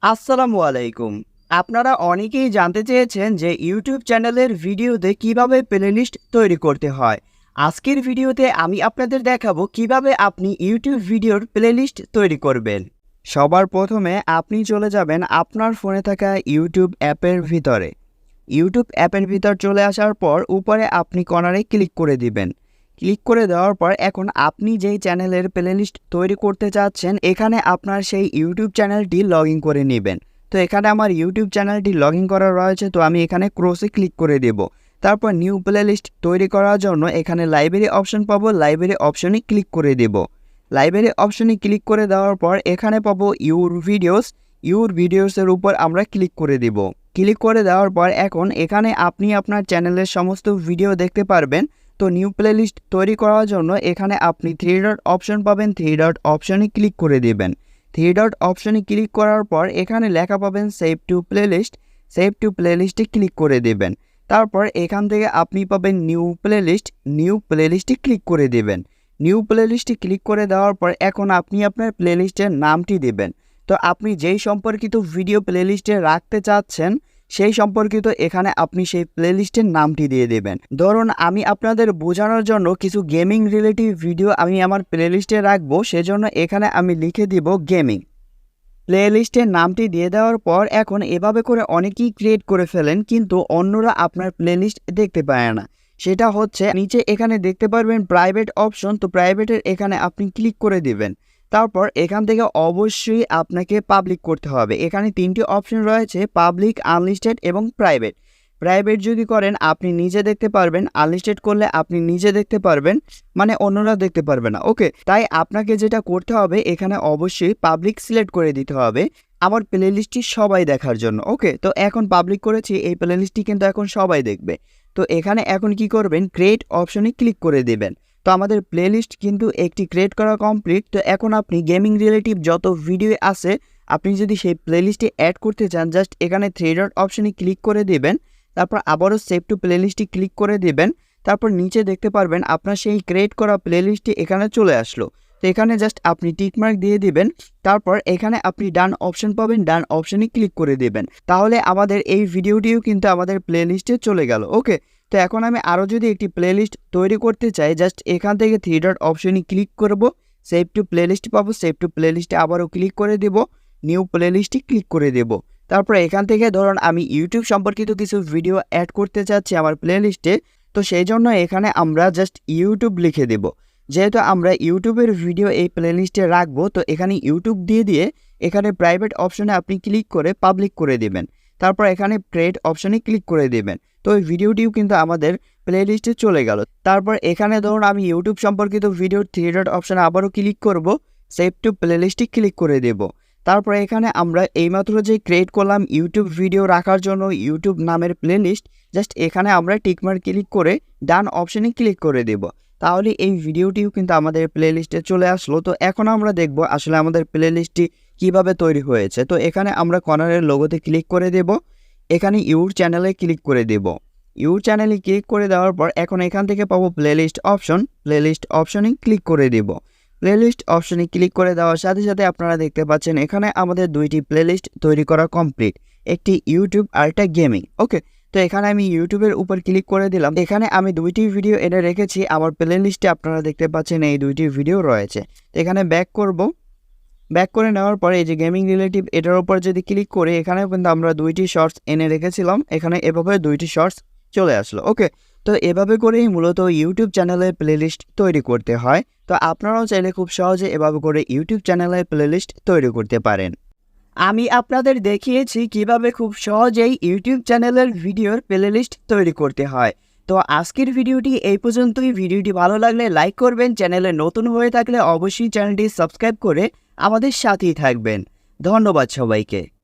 আসসালামু আলাইকুম। আপনারা অনেকেই জানতে চেয়েছেন যে ইউটিউব চ্যানেলের ভিডিওতে কিভাবে প্লেলিস্ট তৈরি করতে হয়। আজকের ভিডিওতে আমি আপনাদের দেখাবো কিভাবে আপনি ইউটিউব ভিডিওর প্লেলিস্ট তৈরি করবেন। সবার প্রথমে আপনি চলে যাবেন আপনার ফোনে থাকা ইউটিউব অ্যাপের ভিতরে। ইউটিউব অ্যাপের ভিতর চলে আসার পর উপরে আপনি কর্নারে ক্লিক করে দিবেন। ক্লিক করে দেওয়ার পর এখন আপনি যেই চ্যানেলের প্লেলিস্ট তৈরি করতে চাচ্ছেন এখানে আপনার সেই ইউটিউব চ্যানেলটি লগ ইন করে নেবেন। তো এখানে আমার ইউটিউব চ্যানেলটি লগ ইন করা রয়েছে, তো আমি এখানে ক্রসে ক্লিক করে দেব। তারপর নিউ প্লেলিস্ট তৈরি করার জন্য এখানে লাইব্রেরি অপশন পাবো, লাইব্রেরি অপশনে ক্লিক করে দেব। লাইব্রেরি অপশনে ক্লিক করে দেওয়ার পর এখানে পাবো ইউর ভিডিওসের উপর আমরা ক্লিক করে দেব। ক্লিক করে দেওয়ার পর এখন এখানে আপনি আপনার চ্যানেলের সমস্ত ভিডিও দেখতে পারবেন। তো নিউ প্লেলিস্ট তৈরি করার জন্য এখানে আপনি থ্রি ডট অপশন পাবেন, থ্রি ডট অপশনে ক্লিক করে দেবেন। থ্রি ডট অপশনে ক্লিক করার পর এখানে লেখা পাবেন সেভ টু প্লেলিস্টে ক্লিক করে দেবেন। তারপর এখান থেকে আপনি পাবেন নিউ প্লেলিস্টে ক্লিক করে দেবেন। নিউ প্লেলিস্টে ক্লিক করে দেওয়ার পর এখন আপনি আপনার প্লেলিস্টের নামটি দেবেন। তো আপনি যেই সম্পর্কিত ভিডিও প্লেলিস্টে রাখতে চাচ্ছেন সেই সম্পর্কিত এখানে আপনি সেই প্লেলিস্টের নামটি দিয়ে দেবেন। ধরুন আমি আপনাদের বোঝানোর জন্য কিছু গেমিং রিলেটিভ ভিডিও আমি আমার প্লেলিস্টে রাখবো, সেজন্য এখানে আমি লিখে দিব গেমিং। প্লেলিস্টের নামটি দিয়ে দেওয়ার পর এখন এভাবে করে অনেকেই ক্রিয়েট করে ফেলেন, কিন্তু অন্যরা আপনার প্লেলিস্ট দেখতে পায় না। সেটা হচ্ছে নিচে এখানে দেখতে পারবেন প্রাইভেট অপশন, তো প্রাইভেটের এখানে আপনি ক্লিক করে দিবেন। তারপর এখান থেকে অবশ্যই আপনাকে পাবলিক করতে হবে। এখানে তিনটি অপশন রয়েছে, পাবলিক, আনলিস্টেড এবং প্রাইভেট। প্রাইভেট যদি করেন আপনি নিজে দেখতে পারবেন, আনলিস্টেড করলে আপনি নিজে দেখতে পারবেন, মানে অন্যরা দেখতে পারবে না। ওকে, তাই আপনাকে যেটা করতে হবে এখানে অবশ্যই পাবলিক সিলেক্ট করে দিতে হবে আমার প্লেলিস্টটি সবাই দেখার জন্য। ওকে, তো এখন পাবলিক করেছি, এই প্লেলিস্টটি কিন্তু এখন সবাই দেখবে। তো এখানে এখন কি করবেন, ক্রিয়েট অপশনে ক্লিক করে দেবেন। তো আমাদের প্লেলিস্ট কিন্তু একটি ক্রিয়েট করা কমপ্লিট। তো এখন আপনি গেমিং রিলেটিভ যত ভিডিও আছে আপনি যদি সেই প্লেলিস্টে অ্যাড করতে চান জাস্ট এখানে থ্রি ডট অপশনে ক্লিক করে দেবেন। তারপর আবারও সেভ টু প্লেলিস্টে ক্লিক করে দেবেন। তারপর নিচে দেখতে পারবেন আপনার সেই ক্রিয়েট করা প্লেলিস্টটি এখানে চলে আসলো। তো এখানে জাস্ট আপনি টিকমার্ক দিয়ে দিবেন। তারপর এখানে আপনি ডান অপশন পাবেন, ডান অপশনে ক্লিক করে দেবেন। তাহলে আমাদের এই ভিডিওটিও কিন্তু আমাদের প্লেলিস্টে চলে গেল। ওকে, তো এখন আমি আরও যদি একটি প্লেলিস্ট তৈরি করতে চাই জাস্ট এখান থেকে থ্রি ডট অপশনে ক্লিক করব, সেভ টু প্লেলিস্ট পাবো, সেভ টু প্লেলিস্টে আবারও ক্লিক করে দেব, নিউ প্লেলিস্টে ক্লিক করে দেব। তারপর এখান থেকে ধরুন আমি ইউটিউব সম্পর্কিত কিছু ভিডিও অ্যাড করতে চাচ্ছি আমার প্লেলিস্টে, তো সেই জন্য এখানে আমরা জাস্ট ইউটিউব লিখে দেব। যেহেতু আমরা ইউটিউবের ভিডিও এই প্লেলিস্টে রাখবো, তো এখানে ইউটিউব দিয়ে এখানে প্রাইভেট অপশনে আপনি ক্লিক করে পাবলিক করে দেবেন। তারপর এখানে ক্রিয়েট অপশনে ক্লিক করে দেবেন। তো এই ভিডিওটিও কিন্তু আমাদের প্লেলিস্টে চলে গেল। তারপর এখানে ধরুন আমি ইউটিউব সম্পর্কিত ভিডিওর থ্রি ডট অপশনে আবারও ক্লিক করব, সেভ টু প্লেলিস্টে ক্লিক করে দেব। তারপর এখানে আমরা এইমাত্র যে ক্রিয়েট করলাম ইউটিউব ভিডিও রাখার জন্য ইউটিউব নামের প্লেলিস্ট, জাস্ট এখানে আমরা টিকমার্ক ক্লিক করে ডান অপশনে ক্লিক করে দেব। তাহলে এই ভিডিওটিও কিন্তু আমাদের প্লেলিস্টে চলে আসলো। তো এখন আমরা দেখব আসলে আমাদের প্লেলিস্টটি কিভাবে তৈরি হয়েছে। তো এখানে আমরা কর্নারের লোগোতে ক্লিক করে দেব, এখানে ইউর চ্যানেলে ক্লিক করে দেব। ইউর চ্যানেলে ক্লিক করে দেওয়ার পর এখন এখান থেকে পাবো প্লেলিস্ট অপশনে ক্লিক করে দেব। প্লেলিস্ট অপশনে ক্লিক করে দেওয়ার সাথে সাথে আপনারা দেখতে পাচ্ছেন এখানে আমাদের দুইটি প্লেলিস্ট তৈরি করা কমপ্লিট, একটি ইউটিউব আর একটা গেমিং। ওকে, তো এখানে আমি ইউটিউবের উপর ক্লিক করে দিলাম। এখানে আমি দুইটি ভিডিও এনে রেখেছি আমার প্লেলিস্টে, আপনারা দেখতে পাচ্ছেন এই দুইটি ভিডিও রয়েছে। এখানে ব্যাক করে নেওয়ার পরে এই যে গেমিং রিলেটিভ এটার উপর যদি ক্লিক করি এখানে কিন্তু আমরা দুইটি শর্টস এনে রেখেছিলাম, এখানে এভাবে দুইটি শর্টস চলে আসলো। ওকে, তো এভাবে করেই মূলত ইউটিউব চ্যানেলের প্লেলিস্ট তৈরি করতে হয়। তো আপনারাও চাইলে খুব সহজে এভাবে করে ইউটিউব চ্যানেলের প্লেলিস্ট তৈরি করতে পারেন। আমি আপনাদের দেখিয়েছি কিভাবে খুব সহজেই ইউটিউব চ্যানেলের ভিডিওর প্লেলিস্ট তৈরি করতে হয়। তো আজকের ভিডিওটি এই পর্যন্তই। ভিডিওটি ভালো লাগলে লাইক করবেন, চ্যানেলে নতুন হয়ে থাকলে অবশ্যই চ্যানেলটি সাবস্ক্রাইব করে আমাদের সাথেই থাকবেন। ধন্যবাদ সবাইকে।